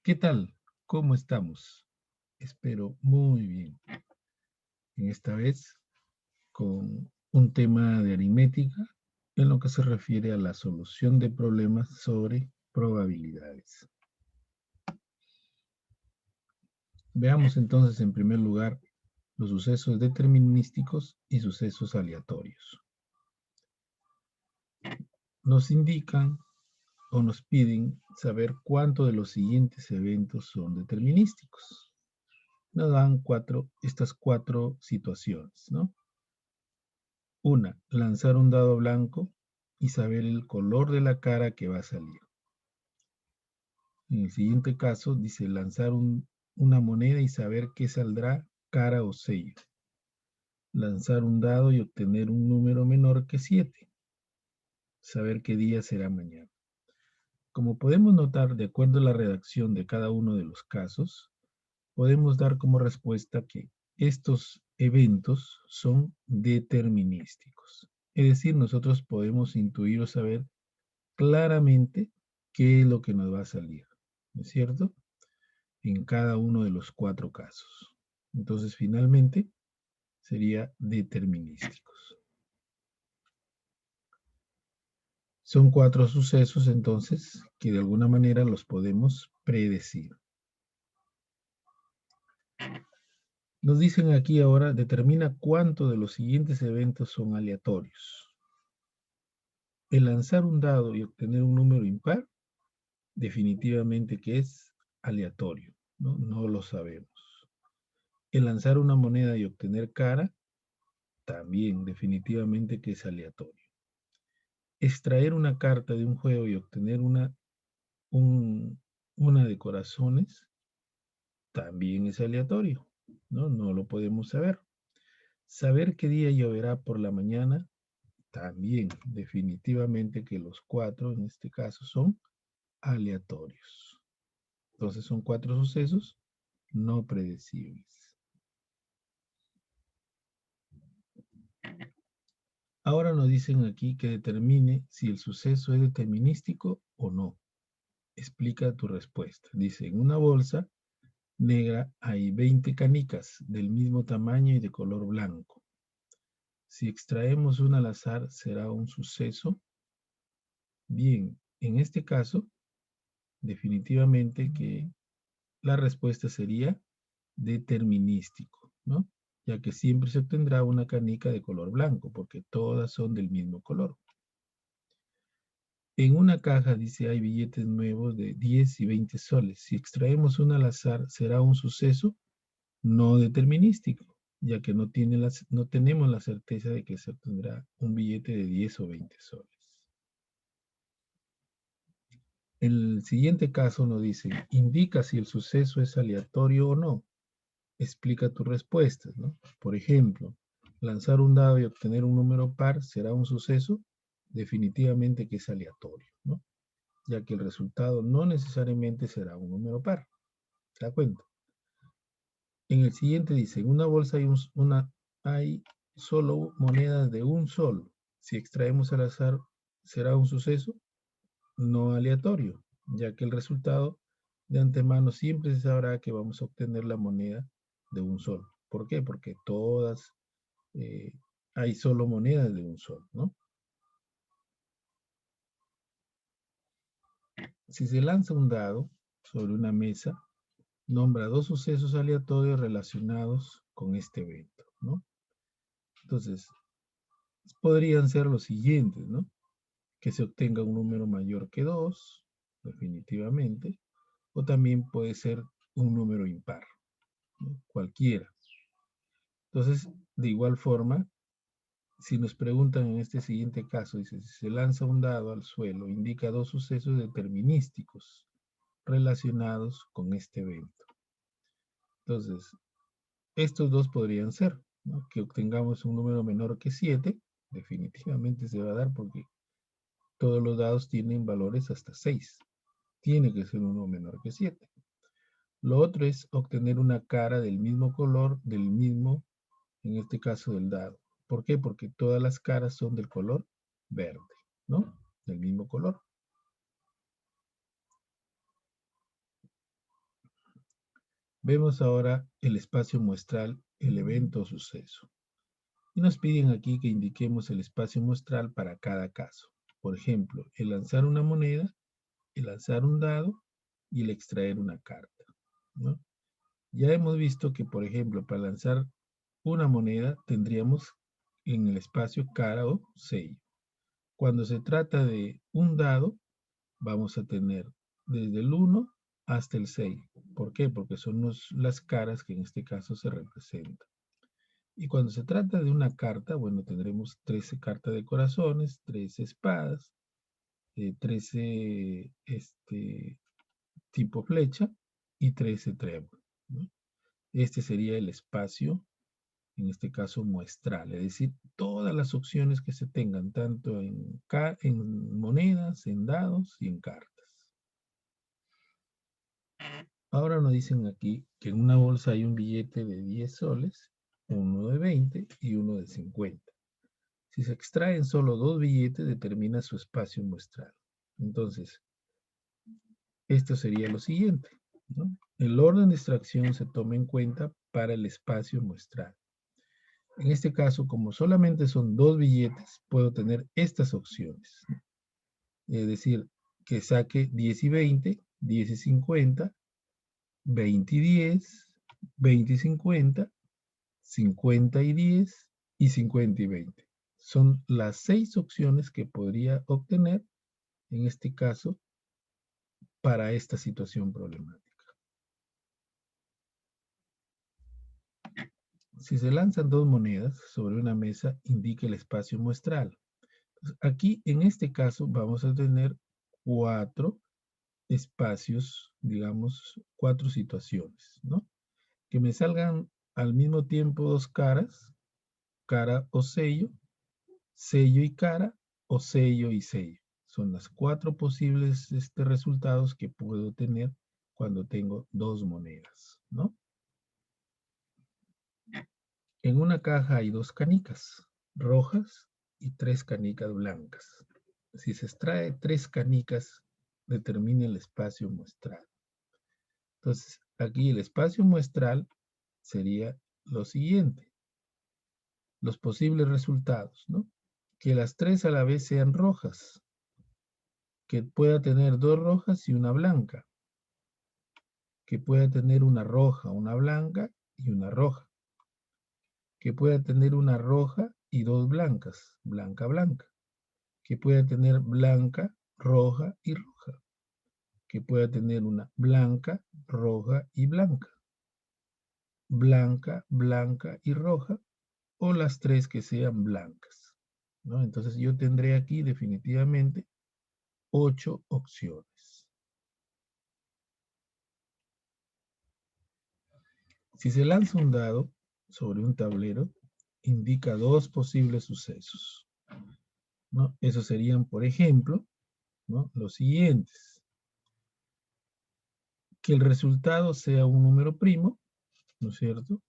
¿Qué tal? ¿Cómo estamos? Espero muy bien. En esta vez con un tema de aritmética en lo que se refiere a la solución de problemas sobre probabilidades. Veamos entonces en primer lugar los sucesos determinísticos y sucesos aleatorios. Nos indican o nos piden saber cuántos de los siguientes eventos son determinísticos. Nos dan estas cuatro situaciones, ¿no? Una, lanzar un dado blanco y saber el color de la cara que va a salir. En el siguiente caso dice lanzar una moneda y saber qué saldrá, cara o sello. Lanzar un dado y obtener un número menor que 7. Saber qué día será mañana. Como podemos notar, de acuerdo a la redacción de cada uno de los casos, podemos dar como respuesta que estos eventos son determinísticos. Es decir, nosotros podemos intuir o saber claramente qué es lo que nos va a salir, ¿no es cierto? En cada uno de los cuatro casos. Entonces, finalmente, sería determinísticos. Son cuatro sucesos, entonces, que de alguna manera los podemos predecir. Nos dicen aquí ahora, determina cuánto de los siguientes eventos son aleatorios. El lanzar un dado y obtener un número impar, definitivamente que es aleatorio, ¿no? No lo sabemos. El lanzar una moneda y obtener cara, también definitivamente que es aleatorio. Extraer una carta de un juego y obtener una de corazones, también es aleatorio, ¿no? No lo podemos saber. Saber qué día lloverá por la mañana, también definitivamente que los cuatro en este caso son aleatorios. Entonces son cuatro sucesos no predecibles. Ahora nos dicen aquí que determine si el suceso es determinístico o no. Explica tu respuesta. Dice, en una bolsa negra hay 20 canicas del mismo tamaño y de color blanco. Si extraemos una al azar, ¿será un suceso? Bien, en este caso, definitivamente que la respuesta sería determinístico, ¿no? Ya que siempre se obtendrá una canica de color blanco, porque todas son del mismo color. En una caja, dice, hay billetes nuevos de 10 y 20 soles. Si extraemos una al azar, ¿será un suceso? No determinístico, ya que no tenemos la certeza de que se obtendrá un billete de 10 o 20 soles. El siguiente caso nos dice, indica si el suceso es aleatorio o no. Explica tus respuestas, ¿no? Por ejemplo, lanzar un dado y obtener un número par, ¿será un suceso? Definitivamente que es aleatorio, ¿no? Ya que el resultado no necesariamente será un número par. ¿Se da cuenta? En el siguiente dice, en una bolsa hay solo monedas de un sol. Si extraemos al azar, ¿será un suceso? No aleatorio, ya que el resultado de antemano siempre se sabrá que vamos a obtener la moneda de un sol. ¿Por qué? Porque todas eh, hay solo monedas de un sol, ¿no? Si se lanza un dado sobre una mesa, nombra dos sucesos aleatorios relacionados con este evento, ¿no? Entonces, podrían ser los siguientes, ¿no? Que se obtenga un número mayor que 2, definitivamente, o también puede ser un número impar, ¿no? Cualquiera. Entonces, de igual forma, si nos preguntan en este siguiente caso, dice, si se lanza un dado al suelo, indica dos sucesos determinísticos relacionados con este evento. Entonces, estos dos podrían ser, ¿no? Que obtengamos un número menor que 7, definitivamente se va a dar porque todos los dados tienen valores hasta 6. Tiene que ser uno menor que 7. Lo otro es obtener una cara del mismo color, en este caso del dado. ¿Por qué? Porque todas las caras son del color verde, ¿no? Del mismo color. Vemos ahora el espacio muestral, el evento o suceso. Y nos piden aquí que indiquemos el espacio muestral para cada caso. Por ejemplo, el lanzar una moneda, el lanzar un dado y el extraer una carta, ¿no? Ya hemos visto que, por ejemplo, para lanzar una moneda tendríamos en el espacio cara o sello. Cuando se trata de un dado, vamos a tener desde el 1 hasta el 6. ¿Por qué? Porque son las caras que en este caso se representan. Y cuando se trata de una carta, bueno, tendremos 13 cartas de corazones, 13 espadas, 13 tipo flecha y 13 trébol, ¿no? Este sería el espacio, en este caso muestral, es decir, todas las opciones que se tengan, tanto en monedas, en dados y en cartas. Ahora nos dicen aquí que en una bolsa hay un billete de 10 soles, uno de 20 y uno de 50. Si se extraen solo dos billetes, determina su espacio muestral. Entonces, esto sería lo siguiente, ¿no? El orden de extracción se toma en cuenta para el espacio muestral. En este caso, como solamente son dos billetes, puedo tener estas opciones. Es decir, que saque 10 y 20, 10 y 50, 20 y 10, 20 y 50, 50 y 10 y 50 y 20. Son las 6 opciones que podría obtener, en este caso, para esta situación problemática. Si se lanzan dos monedas sobre una mesa, indica el espacio muestral. Aquí, en este caso, vamos a tener 4 espacios, digamos, 4 situaciones, ¿no? Que me salgan al mismo tiempo dos caras, cara o sello, sello y cara, o sello y sello. Son las 4 posibles resultados que puedo tener cuando tengo dos monedas, ¿no? En una caja hay dos canicas rojas y 3 canicas blancas. Si se extrae 3 canicas, determina el espacio muestral. Entonces, aquí el espacio muestral sería lo siguiente. Los posibles resultados, ¿no? Que las 3 a la vez sean rojas, que pueda tener 2 rojas y una blanca, que pueda tener una roja, una blanca y una roja, que pueda tener una roja y 2 blancas, blanca, blanca, que pueda tener blanca, roja y roja, que pueda tener una blanca, roja y blanca, blanca, blanca y roja, o las 3 que sean blancas, ¿no? Entonces yo tendré aquí definitivamente 8 opciones. Si se lanza un dado sobre un tablero, indica dos posibles sucesos, ¿no? Esos serían, por ejemplo, ¿no?, los siguientes. Que el resultado sea un número primo, ¿no es cierto?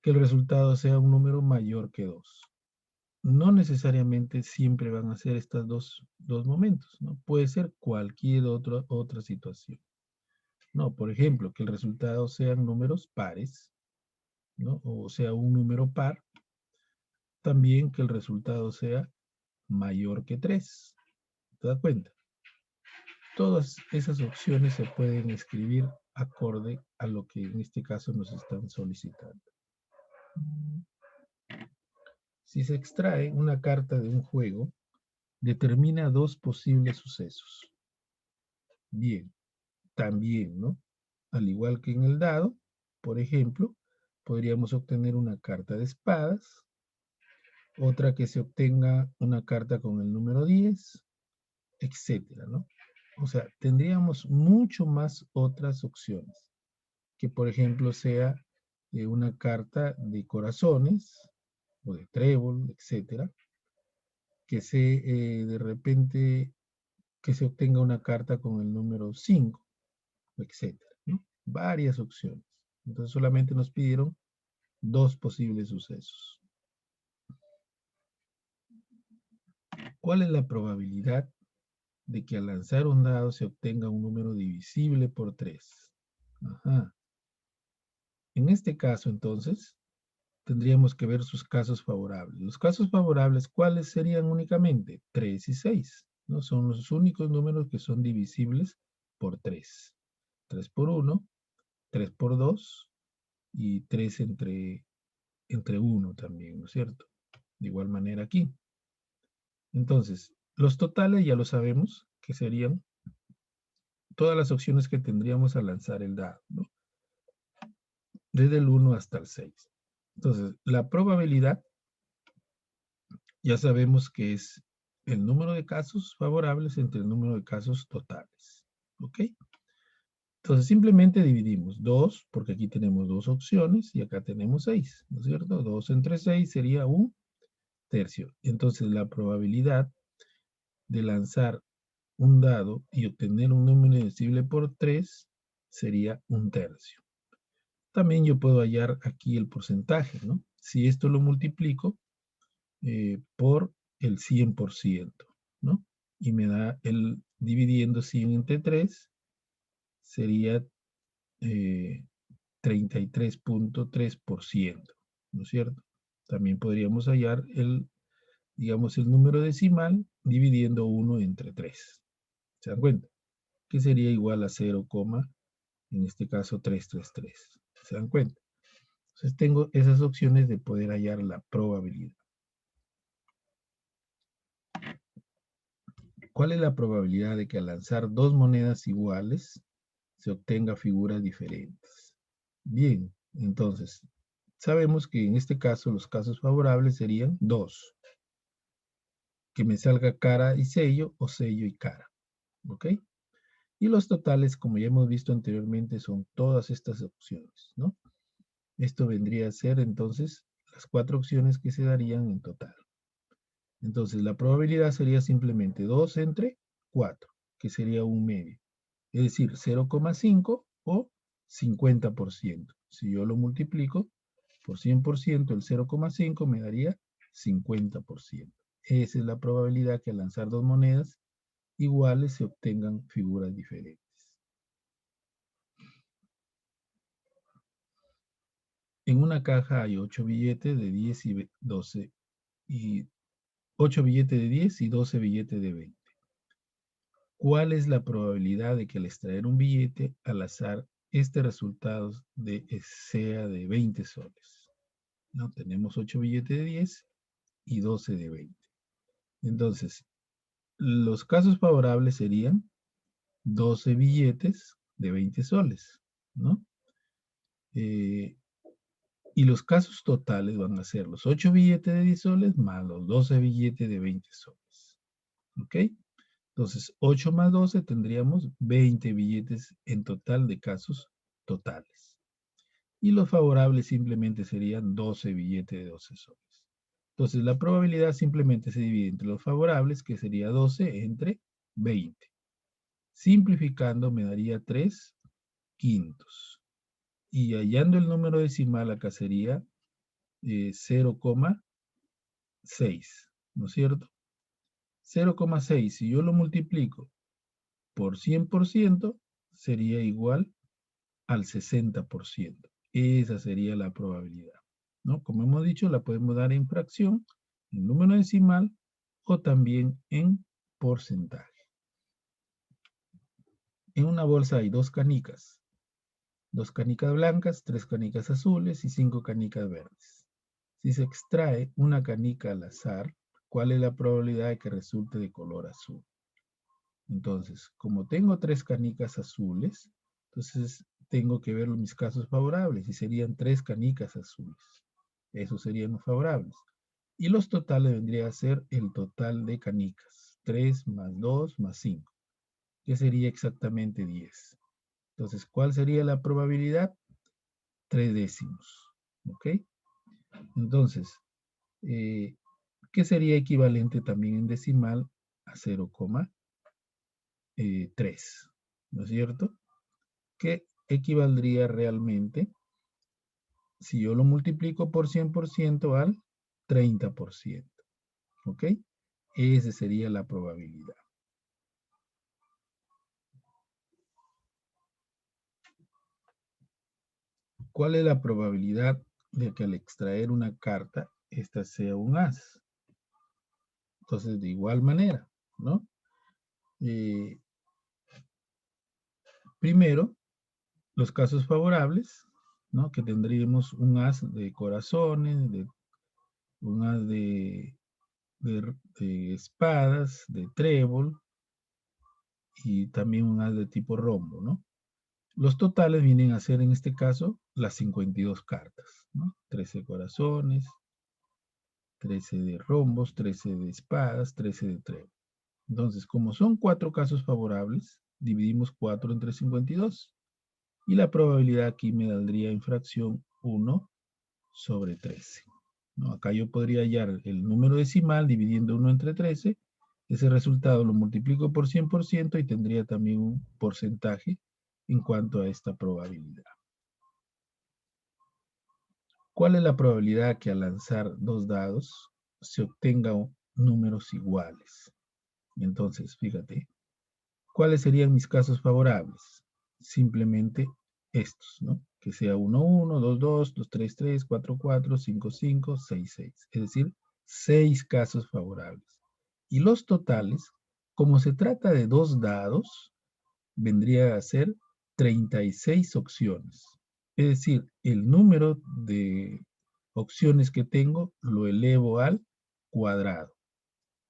Que el resultado sea un número mayor que 2. No necesariamente siempre van a ser estos dos momentos, ¿no? Puede ser cualquier otra situación. No, por ejemplo, que el resultado sean números pares, ¿no? O sea, un número par. También que el resultado sea mayor que 3. ¿Te das cuenta? Todas esas opciones se pueden escribir acorde a lo que en este caso nos están solicitando. Si se extrae una carta de un juego, determina dos posibles sucesos. Bien, también, ¿no? Al igual que en el dado, por ejemplo, podríamos obtener una carta de espadas, otra que se obtenga una carta con el número 10, etcétera, ¿no? O sea, tendríamos mucho más otras opciones, que por ejemplo sea una carta de corazones o de trébol, etcétera, que de repente que se obtenga una carta con el número 5, etcétera, ¿no? Varias opciones. Entonces solamente nos pidieron dos posibles sucesos. ¿Cuál es la probabilidad de que al lanzar un dado se obtenga un número divisible por 3? Ajá. En este caso, entonces, tendríamos que ver sus casos favorables. Los casos favorables, ¿cuáles serían únicamente? 3 y 6, ¿no? Son los únicos números que son divisibles por 3. 3 por 1, 3 por 2 y 3 entre 1 también, ¿no es cierto? De igual manera aquí. Entonces, los totales ya lo sabemos, que serían todas las opciones que tendríamos al lanzar el dado, ¿no? Desde el 1 hasta el 6. Entonces, la probabilidad, ya sabemos que es el número de casos favorables entre el número de casos totales, ¿ok? Entonces, simplemente dividimos 2, porque aquí tenemos 2 opciones, y acá tenemos 6, ¿no es cierto? 2 entre 6 sería un tercio. Entonces, la probabilidad de lanzar un dado y obtener un número divisible por 3 sería un tercio. También yo puedo hallar aquí el porcentaje, ¿no? Si esto lo multiplico por el 100%, ¿no? Y me da el dividiendo 100 entre 3, sería 33.3%, ¿no es cierto? También podríamos hallar digamos, el número decimal dividiendo 1 entre 3. ¿Se dan cuenta? Que sería igual a 0, en este caso 333. ¿Se dan cuenta? Entonces tengo esas opciones de poder hallar la probabilidad. ¿Cuál es la probabilidad de que al lanzar dos monedas iguales se obtenga figuras diferentes? Bien, entonces, sabemos que en este caso los casos favorables serían 2. Que me salga cara y sello o sello y cara. ¿Ok? Y los totales, como ya hemos visto anteriormente, son todas estas opciones, ¿no? Esto vendría a ser entonces las 4 opciones que se darían en total. Entonces la probabilidad sería simplemente 2 entre 4, que sería un medio. Es decir, 0,5 o 50%. Si yo lo multiplico por 100%, el 0,5 me daría 50%. Esa es la probabilidad que al lanzar dos monedas iguales se obtengan figuras diferentes. En una caja hay 8 billetes de 10 y 12 y 8 billetes de 10 y 12 billetes de 20. ¿Cuál es la probabilidad de que al extraer un billete al azar este resultado sea de 20 soles? ¿No? Tenemos 8 billetes de 10 y 12 de 20. Entonces, los casos favorables serían 12 billetes de 20 soles, ¿no? Y los casos totales van a ser los 8 billetes de 10 soles más los 12 billetes de 20 soles. ¿Ok? Entonces, 8 más 12 tendríamos 20 billetes en total de casos totales. Y los favorables simplemente serían 12 billetes de 12 soles. Entonces, la probabilidad simplemente se divide entre los favorables, que sería 12 entre 20. Simplificando me daría 3 quintos. Y hallando el número decimal acá sería 0,6, ¿no es cierto? 0,6, si yo lo multiplico por 100%, sería igual al 60%. Esa sería la probabilidad, ¿no? Como hemos dicho, la podemos dar en fracción, en número decimal o también en porcentaje. En una bolsa hay dos canicas blancas, 3 canicas azules y 5 canicas verdes. Si se extrae una canica al azar, ¿cuál es la probabilidad de que resulte de color azul? Entonces, como tengo 3 canicas azules, entonces tengo que ver mis casos favorables y serían 3 canicas azules. Esos serían los favorables. Y los totales vendría a ser el total de canicas. 3 más 2 más 5, que sería exactamente 10. Entonces, ¿cuál sería la probabilidad? 3 décimos. ¿Ok? Entonces, ¿qué sería equivalente también en decimal a 0,3? ¿No es cierto? Que equivaldría realmente, si yo lo multiplico por 100%, al 30%. ¿Ok? Esa sería la probabilidad. ¿Cuál es la probabilidad de que al extraer una carta, esta sea un as? Entonces, de igual manera, ¿no? Primero, los casos favorables, ¿no? Que tendríamos un as de corazones, un as de espadas, de trébol y también un as de tipo rombo, ¿no? Los totales vienen a ser en este caso las 52 cartas, ¿no? 13 corazones, 13 de rombos, 13 de espadas, 13 de trébol. Entonces, como son 4 casos favorables, dividimos 4 entre 52. Y la probabilidad aquí me daría en fracción 1 sobre 13. ¿No? Acá yo podría hallar el número decimal dividiendo 1 entre 13. Ese resultado lo multiplico por 100% y tendría también un porcentaje en cuanto a esta probabilidad. ¿Cuál es la probabilidad que al lanzar 2 dados se obtengan números iguales? Entonces, fíjate, ¿cuáles serían mis casos favorables? Simplemente estos, ¿no? Que sea 1, 1, 2, 2, 2, 3, 3, 4, 4, 5, 5, 6, 6. Es decir, 6 casos favorables. Y los totales, como se trata de 2 dados, vendría a ser 36 opciones. Es decir, el número de opciones que tengo lo elevo al cuadrado.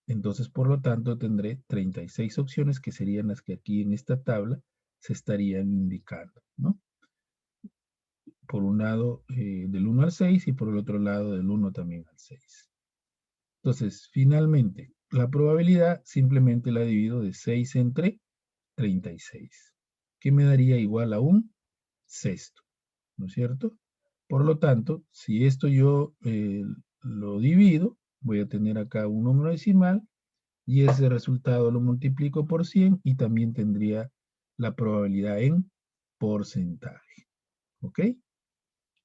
Entonces, por lo tanto, tendré 36 opciones que serían las que aquí en esta tabla se estarían indicando, ¿no? Por un lado del 1 al 6 y por el otro lado del 1 también al 6. Entonces, finalmente, la probabilidad simplemente la divido de 6 entre 36, que me daría igual a un sexto, ¿no es cierto? Por lo tanto, si esto yo lo divido, voy a tener acá un número decimal y ese resultado lo multiplico por 100 y también tendría la probabilidad en porcentaje. ¿Ok?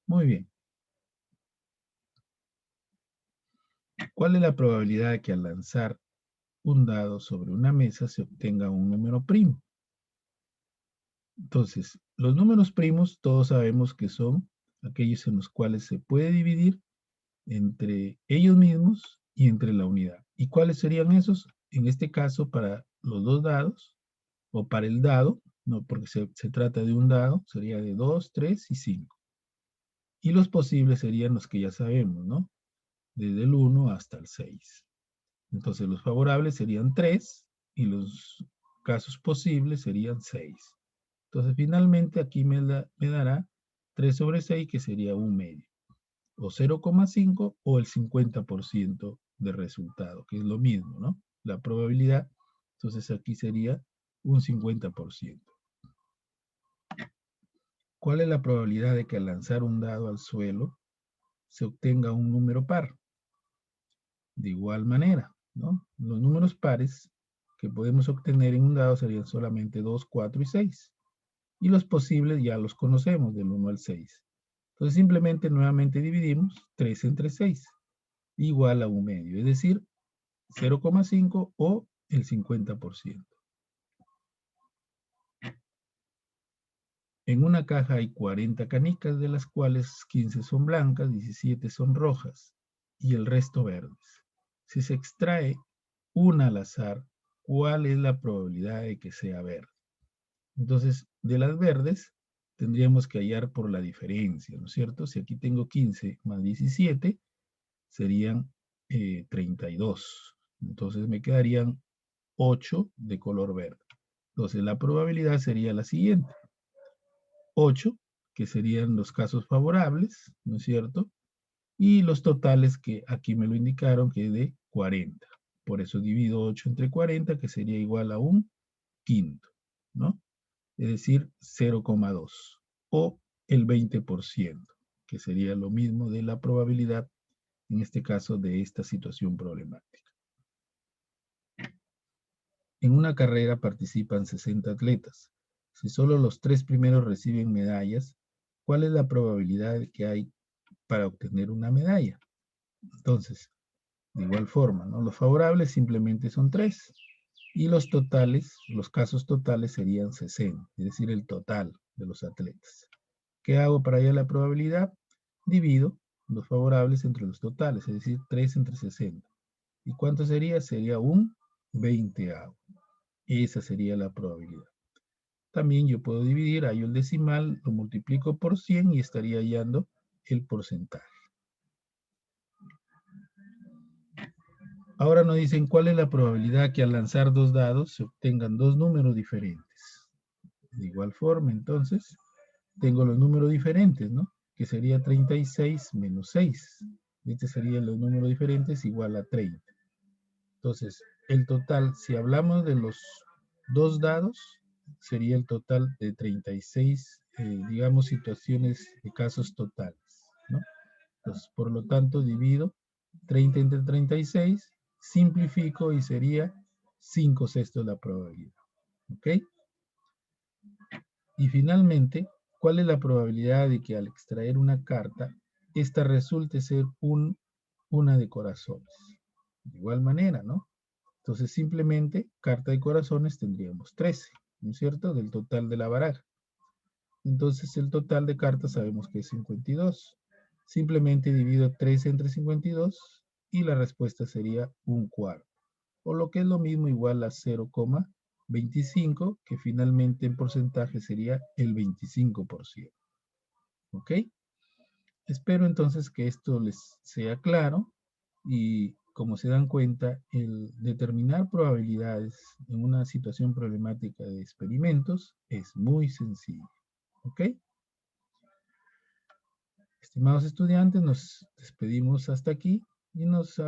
Muy bien. ¿Cuál es la probabilidad de que al lanzar un dado sobre una mesa se obtenga un número primo? Entonces, los números primos todos sabemos que son aquellos en los cuales se puede dividir entre ellos mismos y entre la unidad. ¿Y cuáles serían esos? En este caso, para los dos dados, o para el dado, no, porque se trata de un dado, sería de 2, 3 y 5. Y los posibles serían los que ya sabemos, ¿no? Desde el 1 hasta el 6. Entonces los favorables serían 3 y los casos posibles serían 6. Entonces finalmente aquí me dará 3 sobre 6, que sería un medio, o 0,5 o el 50% de resultado, que es lo mismo, ¿no? La probabilidad, entonces aquí sería un 50%. ¿Cuál es la probabilidad de que al lanzar un dado al suelo se obtenga un número par? De igual manera, ¿no? Los números pares que podemos obtener en un dado serían solamente 2, 4 y 6. Y los posibles ya los conocemos, del 1 al 6. Entonces simplemente nuevamente dividimos 3 entre 6, igual a un medio, es decir, 0,5 o el 50%. En una caja hay 40 canicas, de las cuales 15 son blancas, 17 son rojas y el resto verdes. Si se extrae una al azar, ¿cuál es la probabilidad de que sea verde? Entonces, de las verdes, tendríamos que hallar por la diferencia, ¿no es cierto? Si aquí tengo 15 más 17, serían 32. Entonces me quedarían 8 de color verde. Entonces la probabilidad sería la siguiente. 8, que serían los casos favorables, ¿no es cierto? Y los totales que aquí me lo indicaron, que es de 40. Por eso divido 8 entre 40, que sería igual a un quinto, ¿no? Es decir, 0,2 o el 20%, que sería lo mismo de la probabilidad, en este caso, de esta situación problemática. En una carrera participan 60 atletas. Si solo los 3 primeros reciben medallas, ¿cuál es la probabilidad que hay para obtener una medalla? Entonces, de igual forma, ¿no? Los favorables simplemente son 3 y los totales, los casos totales serían 60, es decir, el total de los atletas. ¿Qué hago para hallar la probabilidad? Divido los favorables entre los totales, es decir, 3 entre 60. ¿Y cuánto sería? Sería un 20avo. Esa sería la probabilidad. También yo puedo dividir, hallo el decimal, lo multiplico por 100 y estaría hallando el porcentaje. Ahora nos dicen cuál es la probabilidad que al lanzar dos dados se obtengan dos números diferentes. De igual forma, entonces, tengo los números diferentes, ¿no? Que sería 36 menos 6. Este sería los números diferentes igual a 30. Entonces, el total, si hablamos de los dos dados, sería el total de 36, digamos, situaciones de casos totales, ¿no? Entonces, por lo tanto, divido 30 entre 36, simplifico y sería 5/6 la probabilidad, ¿ok? Y finalmente, ¿cuál es la probabilidad de que al extraer una carta, esta resulte ser una de corazones? De igual manera, ¿no? Entonces, simplemente, carta de corazones tendríamos 13, ¿no es cierto? Del total de la baraja. Entonces, el total de cartas sabemos que es 52. Simplemente divido 13 entre 52 y la respuesta sería un cuarto. O lo que es lo mismo, igual a 0,25, que finalmente en porcentaje sería el 25%. ¿Ok? Espero entonces que esto les sea claro y como se dan cuenta, el determinar probabilidades en una situación problemática de experimentos es muy sencillo. ¿Ok? Estimados estudiantes, nos despedimos hasta aquí y nos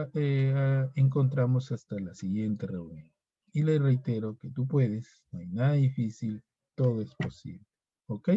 encontramos hasta la siguiente reunión. Y les reitero que tú puedes, no hay nada difícil, todo es posible. ¿Ok?